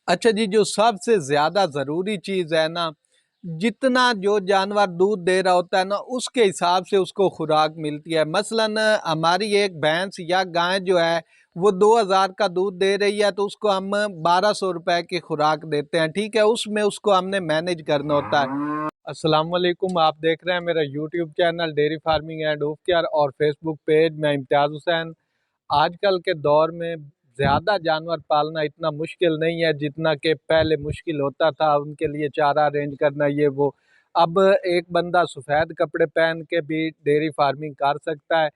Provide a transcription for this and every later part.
अच्छा जी, जो सबसे ज़्यादा ज़रूरी चीज़ है ना, जितना जो जानवर दूध दे रहा होता है ना, उसके हिसाब से उसको खुराक मिलती है। मसलन हमारी एक भैंस या गाय जो है, वो 2000 का दूध दे रही है, तो उसको हम 1200 रुपए की खुराक देते हैं, ठीक है। उसमें उसको हमने मैनेज करना होता है। अस्सलाम वालेकुम, आप देख रहे हैं मेरा YouTube channel dairy farming and hoof care और फेसबुक पेज। मैं इम्तियाज़ हुसैन। आजकल के दौर में ज़्यादा जानवर पालना इतना मुश्किल नहीं है जितना कि पहले मुश्किल होता था। उनके लिए चारा अरेंज करना, ये वो। अब एक बंदा सफ़ेद कपड़े पहन के भी डेयरी फार्मिंग कर सकता है।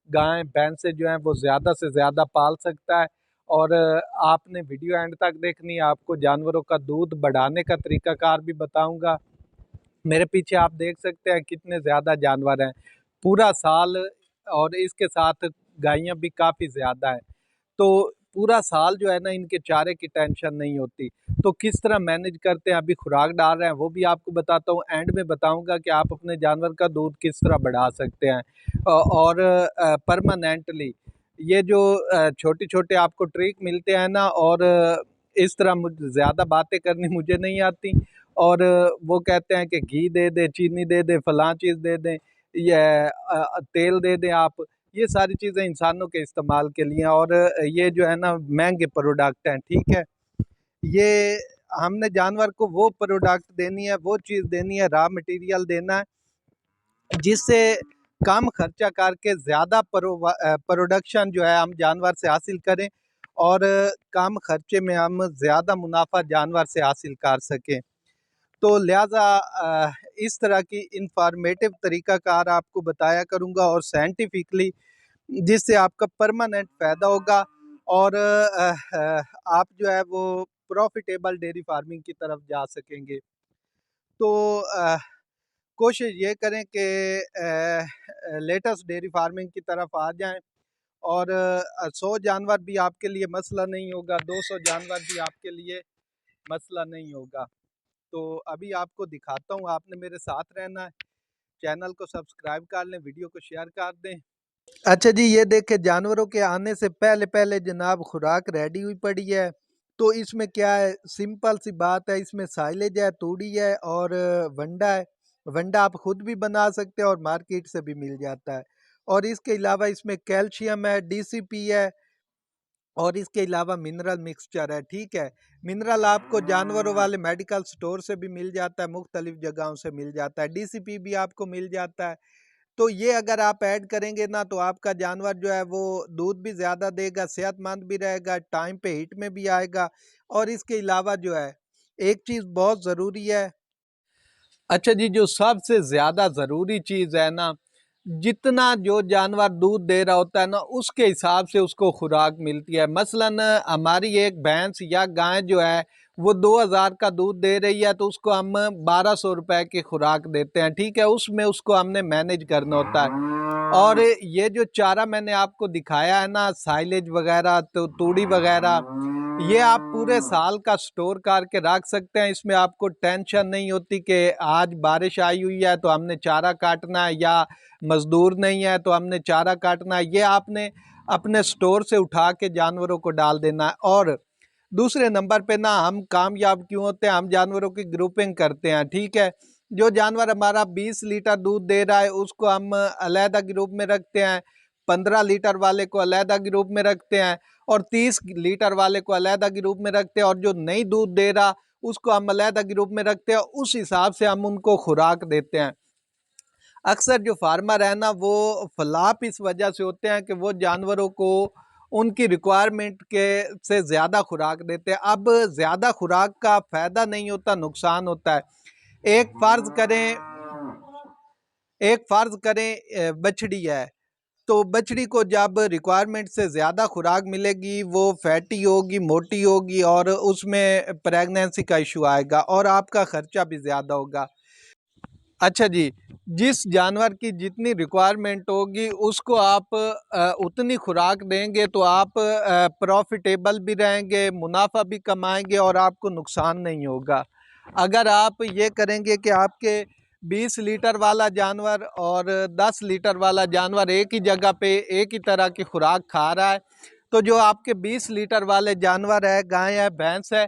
गाय भैंसे जो हैं वो ज़्यादा से ज़्यादा पाल सकता है। और आपने वीडियो एंड तक देखनी है, आपको जानवरों का दूध बढ़ाने का तरीकाकार भी बताऊंगा। मेरे पीछे आप देख सकते हैं कितने ज़्यादा जानवर हैं पूरा साल, और इसके साथ गायें भी काफ़ी ज़्यादा हैं। तो पूरा साल जो है ना, इनके चारे की टेंशन नहीं होती। तो किस तरह मैनेज करते हैं, अभी खुराक डाल रहे हैं, वो भी आपको बताता हूँ। एंड में बताऊंगा कि आप अपने जानवर का दूध किस तरह बढ़ा सकते हैं। और परमानेंटली ये जो छोटे छोटे आपको ट्रिक मिलते हैं ना, और इस तरह मुझे ज़्यादा बातें करनी मुझे नहीं आती। और वो कहते हैं कि घी दे दे, चीनी दे दे, फलां चीज़ दे दें, ये तेल दे दें आप। ये सारी चीज़ें इंसानों के इस्तेमाल के लिए हैं, और ये जो है ना महंगे प्रोडक्ट हैं, ठीक है। ये हमने जानवर को वो प्रोडक्ट देनी है, वो चीज़ देनी है, रॉ मटेरियल देना है, जिससे कम खर्चा करके ज़्यादा प्रोडक्शन जो है हम जानवर से हासिल करें, और कम खर्चे में हम ज़्यादा मुनाफा जानवर से हासिल कर सकें। तो लिहाजा इस तरह की इंफॉर्मेटिव तरीक़ाकार आपको बताया करूँगा, और साइंटिफिकली, जिससे आपका परमानेंट फ़ायदा होगा। और आप जो है वो प्रॉफिटेबल डेयरी फार्मिंग की तरफ जा सकेंगे। तो कोशिश ये करें कि लेटेस्ट डेयरी फार्मिंग की तरफ आ जाएं। और 100 जानवर भी आपके लिए मसला नहीं होगा, 200 जानवर भी आपके लिए मसला नहीं होगा। तो अभी आपको दिखाता हूँ, आपने मेरे साथ रहना है। चैनल को सब्सक्राइब कर लें, वीडियो को शेयर कर दें। अच्छा जी, ये देखें, जानवरों के आने से पहले पहले जनाब खुराक रेडी हुई पड़ी है। तो इसमें क्या है, सिंपल सी बात है, इसमें साइलेज है, तूड़ी है, और वंडा है। वंडा आप खुद भी बना सकते हैं और मार्केट से भी मिल जाता है। और इसके अलावा इसमें कैल्शियम है, डीसीपी है, और इसके अलावा मिनरल मिक्सचर है, ठीक है। मिनरल आपको जानवरों वाले मेडिकल स्टोर से भी मिल जाता है, मुख्तलिफ जगहों से मिल जाता है। डीसीपी भी आपको मिल जाता है। तो ये अगर आप ऐड करेंगे ना, तो आपका जानवर जो है वो दूध भी ज़्यादा देगा, सेहतमंद भी रहेगा, टाइम पे हीट में भी आएगा। और इसके अलावा जो है, एक चीज़ बहुत ज़रूरी है। अच्छा जी, जो सबसे ज़्यादा ज़रूरी चीज़ है ना, जितना जो जानवर दूध दे रहा होता है ना, उसके हिसाब से उसको खुराक मिलती है। मसलन हमारी एक भैंस या गाय जो है, वो 2000 का दूध दे रही है, तो उसको हम 1200 रुपए की खुराक देते हैं, ठीक है। उसमें उसको हमने मैनेज करना होता है। और ये जो चारा मैंने आपको दिखाया है ना, साइलेज वगैरह, तो तूड़ी वगैरह, ये आप पूरे साल का स्टोर करके रख सकते हैं। इसमें आपको टेंशन नहीं होती कि आज बारिश आई हुई है तो हमने चारा काटना है, या मजदूर नहीं है तो हमने चारा काटना है। ये आपने अपने स्टोर से उठा के जानवरों को डाल देना है। और दूसरे नंबर पे ना, हम कामयाब क्यों होते हैं, हम जानवरों की ग्रुपिंग करते हैं, ठीक है। जो जानवर हमारा 20 लीटर दूध दे रहा है, उसको हम अलहदा ग्रुप में रखते हैं। 15 लीटर वाले को अलहदा ग्रुप में रखते हैं, और 30 लीटर वाले को अलहदा ग्रुप में रखते हैं। और जो नहीं दूध दे रहा, उसको हम अलहदा ग्रुप में रखते हैं। उस हिसाब से हम उनको खुराक देते हैं। अक्सर जो फार्मर है ना, वो फ्लॉप इस वजह से होते हैं कि वो जानवरों को उनकी रिक्वायरमेंट के से ज़्यादा खुराक देते हैं। अब ज़्यादा खुराक का फ़ायदा नहीं होता, नुकसान होता है। एक फ़र्ज़ करें एक फ़र्ज़ करें बछड़ी है, तो बछड़ी को जब रिक्वायरमेंट से ज़्यादा खुराक मिलेगी, वो फैटी होगी, मोटी होगी, और उसमें प्रेगनेंसी का इशू आएगा, और आपका ख़र्चा भी ज़्यादा होगा। अच्छा जी, जिस जानवर की जितनी रिक्वायरमेंट होगी, उसको आप उतनी खुराक देंगे, तो आप प्रॉफिटेबल भी रहेंगे, मुनाफा भी कमाएंगे, और आपको नुकसान नहीं होगा। अगर आप ये करेंगे कि आपके 20 लीटर वाला जानवर और 10 लीटर वाला जानवर एक ही जगह पे एक ही तरह की खुराक खा रहा है, तो जो आपके 20 लीटर वाले जानवर है, गाय है, भैंस है,